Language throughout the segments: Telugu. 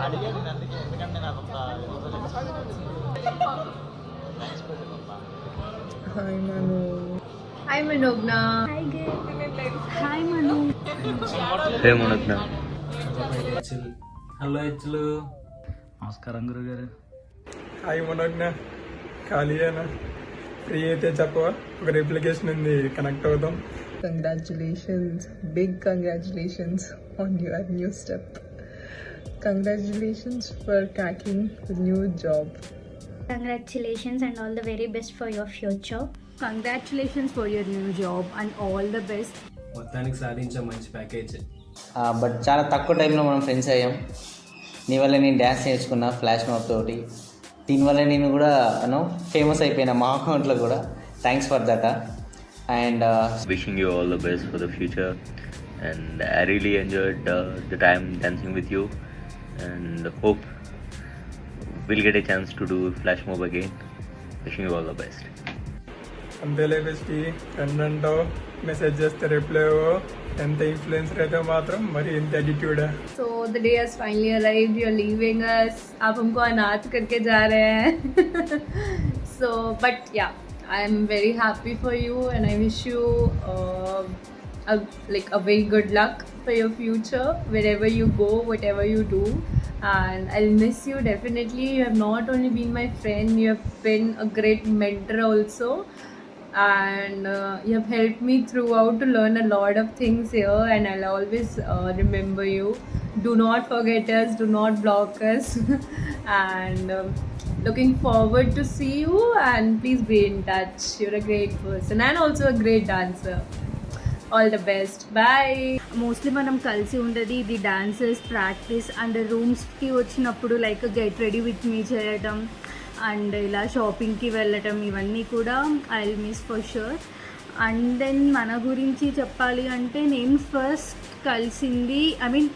అడిగాను నేను అందుకే, ఎందుకంటే నాకు ఒక హాయ్ మను. హాయ్ మనోజ్ఞ. హాయ్ మను. హే మనోజ్ఞ. హలో హెచ్లు. నమస్కారం గురుగారు. హాయ్ మనోజ్ఞ. ఖాళీయేనా? ఫ్రీ అయితే చెప్పవా, ఒక అప్లికేషన్ ఉంది, కనెక్ట్ అవుదాం. Congratulations, big congratulations on your new step. Congratulations for cracking the new job. Congratulations and all the very best for your future. Congratulations for your new job and all the best. మొత్తానికి సాధించే మంచి ప్యాకేజ్. బట్ చాలా తక్కువ టైంలో మనం ఫ్రెండ్స్ అయ్యాం. నీ వల్ల నేను డ్యాన్స్ నేర్చుకున్నా ఫ్లాష్ మాప్ తోటి. దీనివల్ల నేను కూడా ఫేమస్ అయిపోయినా మా అకౌంట్లో కూడా. Thanks for that. And Wishing you all the best for the future, and I really enjoyed the time dancing with you, and hope we'll get a chance to do flash mob again. Wishing you all the best. అంతేలే బెస్టీ, ఫ్రెండ్ అంటావు, మెసేజ్ చేస్తే రిప్లై ఎంత ఇన్ఫ్లుయెన్సర్ అయితే మాత్రం మరి ఎంత యాటిట్యూడా. So the day has finally arrived. You're leaving us. आप हमको अनाथ करके जा रहे हैं. So but yeah, I'm very happy for you and I wish you a very good luck for your future wherever you go, whatever you do. And I'll miss you definitely. You have not only been my friend, you have been a great mentor also. And you have helped me throughout to learn a lot of things here, and I'll always remember you. Do not forget us, do not block us. And looking forward to see you, and please be in touch. You're a great person and also a great dancer. All the best. Bye. Mostly మనం కలిసి ఉండేది ఇది డాన్సెస్ ప్రాక్టీస్ అండ్ రూమ్స్కి వచ్చినప్పుడు like get ready with me చేయటం అండ్ ఇలా షాపింగ్కి వెళ్ళటం, ఇవన్నీ కూడా I will miss for sure. And then మన గురించి చెప్పాలి అంటే నేను ఫస్ట్ కలిసింది, ఐ మీన్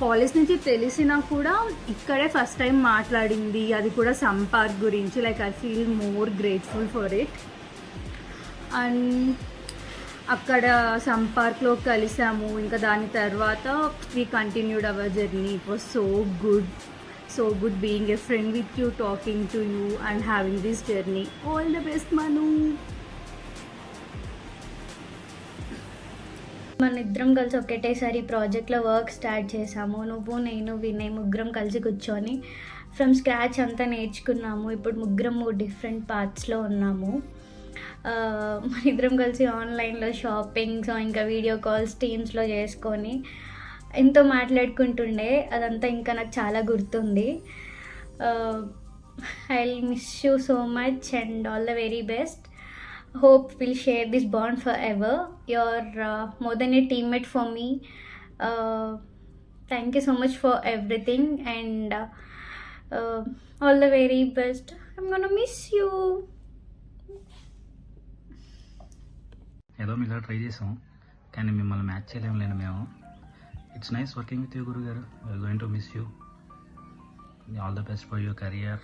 కాలేజ్ నుంచి తెలిసినా కూడా ఇక్కడే ఫస్ట్ టైం మాట్లాడింది, అది కూడా సంపార్క్ గురించి. Like I feel more grateful for it. And అక్కడ సంపార్క్లో కలిసాము. ఇంకా దాని తర్వాత we continued our journey. It was so good being a friend with you, talking to you and having this journey. All the best Manu. మన ఇద్దరం కలిసి ఒకటేసారి ప్రాజెక్ట్లో వర్క్ స్టార్ట్ చేసాము. నువ్వు, నేను, వినయ్ ముగ్గురం కలిసి కూర్చొని ఫ్రమ్ స్క్రాచ్ అంతా నేర్చుకున్నాము. ఇప్పుడు ముగ్గురం డిఫరెంట్ పార్ట్స్లో ఉన్నాము. మన ఇద్దరం కలిసి ఆన్లైన్లో షాపింగ్స్, ఇంకా వీడియో కాల్స్ టీమ్స్లో చేసుకొని ఎంతో మాట్లాడుకుంటుండే. అదంతా ఇంకా నాకు చాలా గుర్తుంది. I will miss you so much and all the very best. Hope we'll share this bond forever. You're more than a teammate for me. Thank you so much for everything and all the very best. I'm gonna miss you. ఏదో ఇలా ట్రై చేసాం కానీ మిమ్మల్ని మ్యాచ్ చేయలేము మేము. It's nice working with you గురుగారు. We're going to miss you. All the best for your career.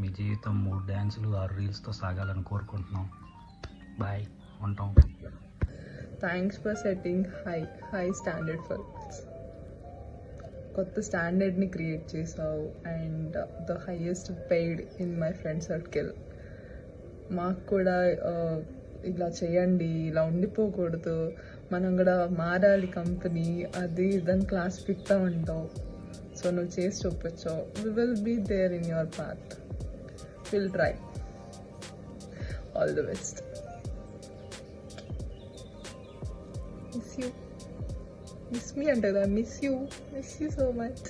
మీ జీవితం 3 డ్యాన్సులు 6 రీల్స్తో సాగాలని కోరుకుంటున్నాం. బాయ్, ఉంటాం. Thanks for setting high standard for us. కొత్త స్టాండర్డ్ని క్రియేట్ చేసావు and the highest paid in my friend circle. మాకు కూడా ఇలా చేయండి, ఇలా ఉండిపోకూడదు, మనం కూడా మారాలి కంపెనీ, అది దాని క్లాస్ పిక్తా ఉంటావు. సో నువ్వు చేసి చూపించావు. We will be there in your path. Will try. All the best. Miss you. Miss me అంటే కదా, మిస్ యూ సో మచ్.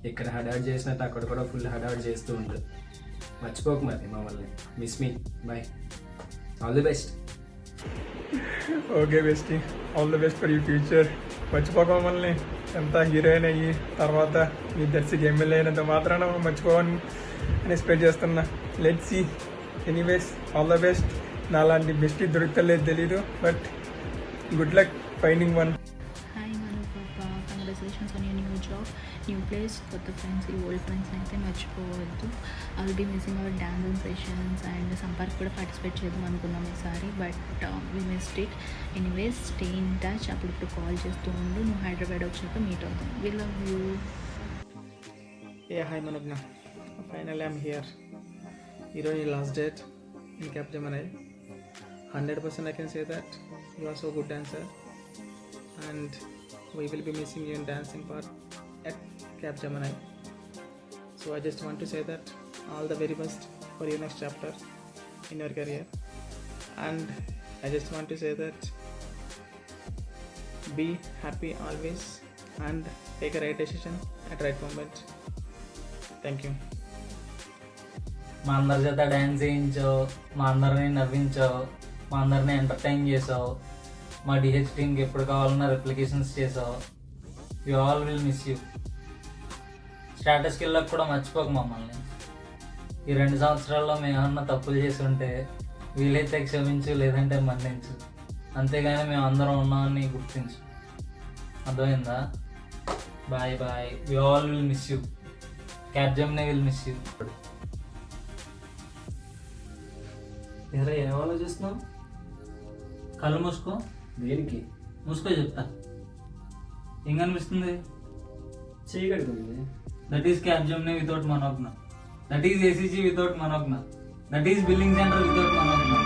ఇక్కడ హడావిడి చేసినట్టు అక్కడ కూడా ఫుల్ హడావిడి చేస్తూ ఉంటుంది. మర్చిపోకు మరి మమ్మల్ని. Miss me. Bye. All the best. Okay bestie, all the best for you future. మర్చిపోక మమ్మల్ని. ఎంత హీరోయిన్ అయ్యి తర్వాత మీ దర్శకి ఎమ్మెల్యే అయినంత మాత్రాన మర్చిపోవని అని ఎక్స్పెక్ట్ చేస్తున్నా. Let's see. Anyways all the best. నాలాంటి బెస్టీ దొరుకుతలేదు తెలీదు, but good luck finding one. Hi Manu పాప, congratulations on you new job, new place, కొత్త ఫ్రెండ్స్, ఈ ఓల్డ్ ఫ్రెండ్స్ అయితే మర్చిపోవద్దు. I will be missing our dancing sessions and Samparc కూడా పార్టిసిపేట్ చేద్దాం అనుకున్నాం ఈసారి, but we missed it. Anyways stay in touch, అప్పుడప్పుడు కాల్ చేస్తూ ఉండు. నువ్వు హైదరాబాద్ వచ్చాక మీట్ అవుతాం. We love you. Hey, hi Manogna. Finally I'm here. You're your last date in Capgemini. 100% I can say that you are so good dancer, and we will be missing you in dancing part at Capgemini. So I just want to say that all the very best for your next chapter in your career, and I just want to say that be happy always and take a right decision at right moment. Thank you. మా అందరి చేత డ్యాన్స్ చేయించావు, మా అందరిని నవ్వించావు, మా అందరిని ఎంటర్టైన్ చేసావు, మా డిహెచ్ టీమ్కి ఎప్పుడు కావాలన్నా రెప్లికేషన్స్ చేసావు. You all will miss you. స్టేటస్కి వెళ్ళక కూడా మర్చిపోకు మమ్మల్ని. ఈ 2 సంవత్సరాల్లో మేము ఏమన్నా తప్పులు చేసి ఉంటే వీలైతే క్షమించు, లేదంటే మన్నించు. అంతేగాని మేము అందరం ఉన్నామని గుర్తించు. అర్థమైందా? Bye bye. You all will miss you. Capgemini will miss you. ఎరా ఏం ఆలోచిస్తున్నావు? కళ్ళు మూసుకో. దేనికి? మూసుకో చెప్తా. ఏం కనిపిస్తుంది? చేయగలుగుతుంది. That is Capgemini without Manojna. That is ACG without Manojna. That is billing centre without Manogna.